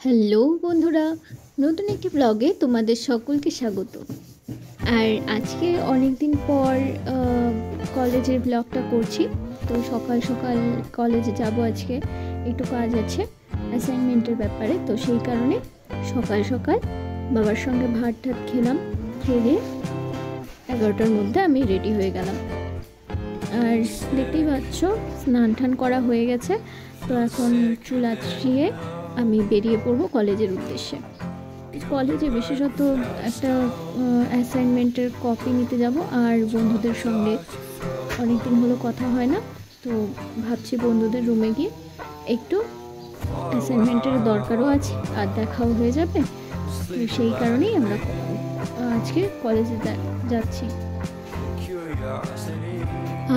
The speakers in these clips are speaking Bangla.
হ্যালো বন্ধুরা, নতুন একটি ব্লগে তোমাদের সকলকে স্বাগত। আর আজকে অনেক দিন পর কলেজের ব্লগটা করছি। তো সকাল সকাল কলেজে যাব, আজকে একটু কাজ আছে অ্যাসাইনমেন্টের ব্যাপারে। তো সেই কারণে সকাল সকাল বাবার সঙ্গে ভাত টাত খেলাম, খেয়ে 11টার মধ্যে আমি রেডি হয়ে গেলাম। আর দেখতেই পাচ্ছ স্নান টান করা হয়ে গেছে। তো এখন চুল আঁচড়িয়ে আমি বেরিয়ে পড়বো কলেজের উদ্দেশ্যে। কলেজে বিশেষত একটা অ্যাসাইনমেন্টের কপি নিতে যাব, আর বন্ধুদের সঙ্গে অনেক দিন হলো কথা হয় না। তো ভাবছি বন্ধুদের রুমে গিয়ে একটু অ্যাসাইনমেন্টের দরকারও আছে আর দেখাও হয়ে যাবে। তো সেই কারণেই আমরা আজকে কলেজে যাচ্ছি।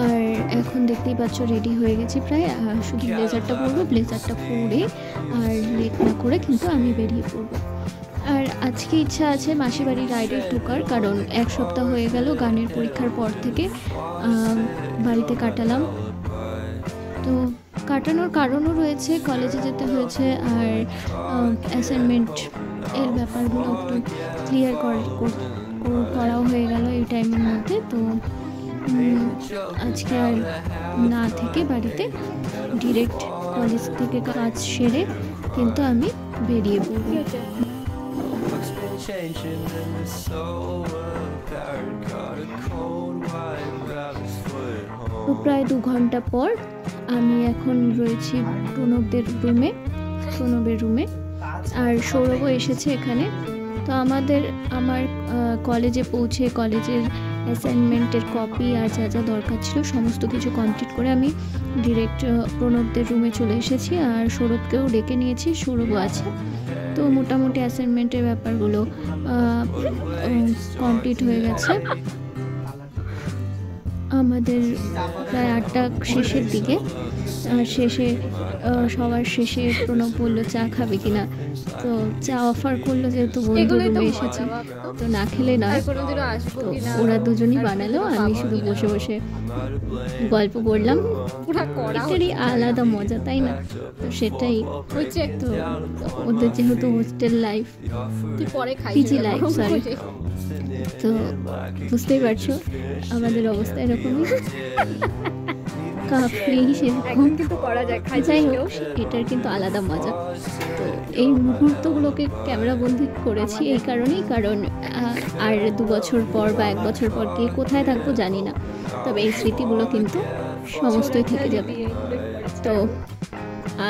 আর এখন দেখতেই পাচ্ছ রেডি হয়ে গেছি প্রায়, শুধু ব্লেজারটা পরবো। ব্লেজারটা পরে আর লেট না করে কিন্তু আমি বেরিয়ে পড়বো। আর আজকে ইচ্ছা আছে মাসির বাড়ি রাইডে ঢোকার, কারণ এক সপ্তাহ হয়ে গেল গানের পরীক্ষার পর থেকে বাড়িতে কাটালাম। তো কাটানোর কারণও রয়েছে, কলেজে যেতে হয়েছে, আর অ্যাসাইনমেন্ট এর ব্যাপারগুলো একটু ক্লিয়ার করাও হয়ে গেল এই টাইমের মধ্যে। তো আজকে আর না থেকে বাড়িতে ডিরেক্ট কলেজ থেকে কাজ সেরে কিন্তু আমি বেরিয়ে পড়ব। তো প্রায় 2 ঘন্টা পর আমি এখন রয়েছি প্রণবের রুমে। আর সৌরভও এসেছে এখানে। তো আমার কলেজে পৌঁছে কলেজের অ্যাসাইনমেন্টের কপি আর যা যা দরকার ছিল সমস্ত কিছু কমপ্লিট করে আমি ডিরেক্ট প্রণবদের রুমে চলে এসেছি। আর সৌরভকেও ডেকে নিয়েছি, সৌরভও আছে। তো মোটামুটি অ্যাসাইনমেন্টের ব্যাপারগুলো কমপ্লিট হয়ে গেছে। আমাদের প্রায় 8টা শেষের দিকে, আর সবার শেষে প্রণব বললো চা খাবে কিনা। তো চা অফার করলো, যেহেতু বন্ধু রুমে এসেছে তো না খেলে নয়। তো ওরা দুজনই বানালো, আমি শুধু বসে বসে গল্প করলাম। এটারই আলাদা মজা, তাই না? তো সেটাই হচ্ছে। তো ওদের যেহেতু hostel life, PG life sorry, তো বুঝতেই পারছো আমাদের অবস্থা এরকমই। যাই হোক, এটার কিন্তু আলাদা মজা। তো এই মুহূর্তগুলোকে ক্যামেরা বন্দি করেছি এই কারণেই, কারণ আর 2 বছর পর বা 1 বছর পর কে কোথায় থাকবো জানি না, তবে এই স্মৃতিগুলো কিন্তু সমস্তই থেকে যাবে। তো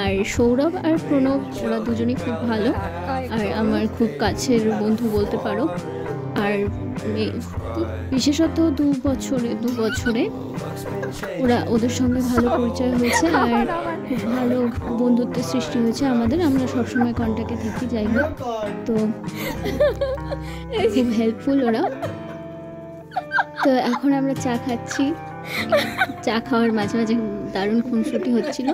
আর সৌরভ আর প্রণব ওরা দুজনই খুব ভালো, আর আমার খুব কাছের বন্ধু বলতে পারো। আর বিশেষত 2 বছরে ওদের সঙ্গে ভালো পরিচয় হয়েছে, আর খুব ভালো বন্ধুত্বের সৃষ্টি হয়েছে আমাদের। আমরা সবসময় কন্ট্যাক্টে থাকি। যাই হোক, তো খুব হেল্পফুল ওরা। তো এখন আমরা চা খাচ্ছি, চা খাওয়ার মাঝে মাঝে দারুণ খুনসুটি হচ্ছিল।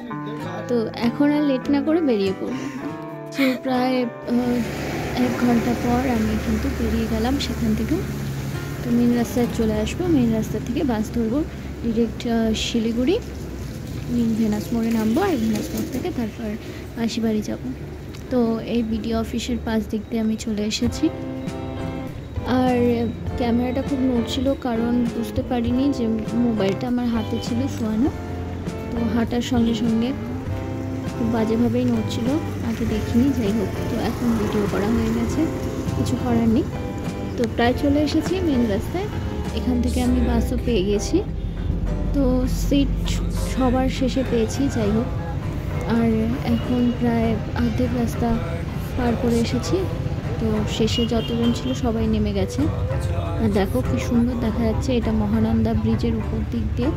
তো এখন আর লেট না করে বেরিয়ে পড়ব। তো প্রায় 1 ঘন্টা পর আমি কিন্তু বেরিয়ে গেলাম সেখান থেকে। তো মেন রাস্তায় চলে আসবো, মেন রাস্তা থেকে বাস ধরবো ডিরেক্ট শিলিগুড়ি, ভেনাস মোড়ে নামবো, আর ভেনাস মোড় থেকে তারপর মাসি বাড়ি যাব। তো এই বিডিও অফিসের পাশ দিক দিয়ে আমি চলে এসেছি। আর ক্যামেরাটা খুব নড়ছিল, কারণ বুঝতে পারিনি যে মোবাইলটা আমার হাতে ছিল শোয়ানো। তো হাঁটার সঙ্গে সঙ্গে খুব বাজেভাবেই নড়ছিল, আগে দেখিনি। যাই হোক, তো এখন ভিডিও করা হয়ে গেছে, কিছু করার নেই। তো প্রায় চলে এসেছি মেন রাস্তায়। এখান থেকে আমি বাসও পেয়ে গেছি। তো সিট সবার শেষে পেয়েছি। যাই হোক, আর এখন প্রায় অর্ধেক রাস্তা পার করে এসেছি। তো শেষে যতজন ছিল সবাই নেমে গেছে। আর দেখো কি সুন্দর দেখা যাচ্ছে, এটা মহানন্দা ব্রিজের উপর দিক দিয়ে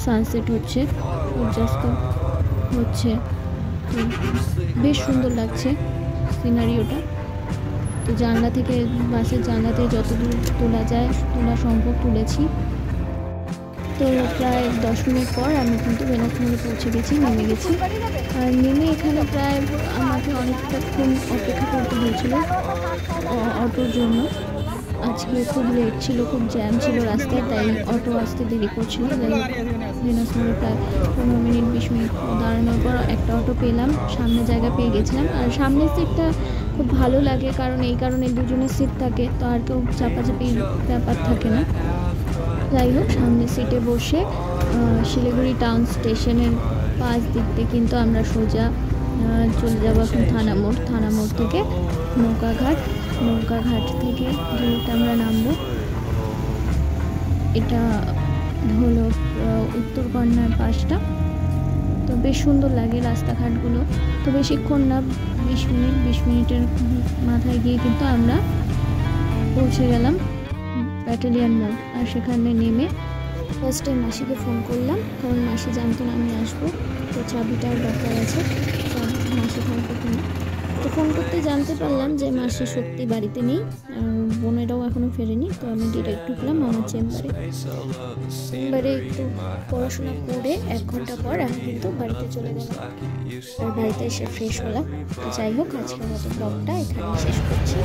সানসেট হচ্ছে, সূর্যাস্ত হচ্ছে। তো বেশ সুন্দর লাগছে সিনারিওটা। তো জানলা থেকে, বাসের জানলা থেকে যতদূর তোলা সম্ভব তুলেছি। তো প্রায় 10 মিনিট পর আমি কিন্তু ভেনাস মোড়ে পৌঁছে গেছি, নেমে গেছি। আর নেমে এখানে প্রায় আমাকে অনেকটাক্ষণ অপেক্ষা করতে হয়েছিল অটোর জন্য। আজকে খুব লেট ছিল, খুব জ্যাম ছিল রাস্তায়, তাই অটো আসতে দেরি করছিল। ভেনাস মোড়ে প্রায় 15 মিনিট 20 মিনিট দাঁড়ানোর পর একটা অটো পেলাম, সামনে জায়গা পেয়ে গেছিলাম। আর সামনের সিটটা খুব ভালো লাগে, কারণ এই কারণে দুজনের সিট থাকে, তো আর কেউ চাপাচাপির ব্যাপার থাকে না। যাই হোক, সামনের সিটে বসে শিলিগুড়ি টাউন স্টেশনের পাশ দিক থেকে কিন্তু আমরা সোজা চলে যাবো এখন থানা মোড় থেকে নৌকাঘাট থেকে ডিরেক্ট আমরা নামবো। এটা হলো উত্তর কন্যার পাশটা। তো বেশ সুন্দর লাগে রাস্তাঘাটগুলো। তো বেশিক্ষণ না, 20 মিনিটের মাথায় গিয়ে কিন্তু আমরা পৌঁছে গেলাম ব্যাটালিয়ন মোড়। আর সেখানে নেমে ফার্স্ট টাইম মাসিকে ফোন করলাম, কারণ মাসি জানতো না আমি আসবো, তো চাবিটার ব্যাপার আছে, মাসি থাকবে কিনা। তো ফোন করতে জানতে পারলাম যে মাসি সত্যি বাড়িতে নেই, বোনেরাও এখনও ফেরেনি। তো আমি ডিরেক্ট ঢুকলাম আমার চেম্বারে একটু পড়াশোনা করে 1 ঘন্টা পর আমি কিন্তু বাড়িতে চলে গেলাম, আর বাড়িতে এসে ফ্রেশ হলাম। তো যাই হোক, আজকের মতো ব্লগটা এখানে শেষ করছি।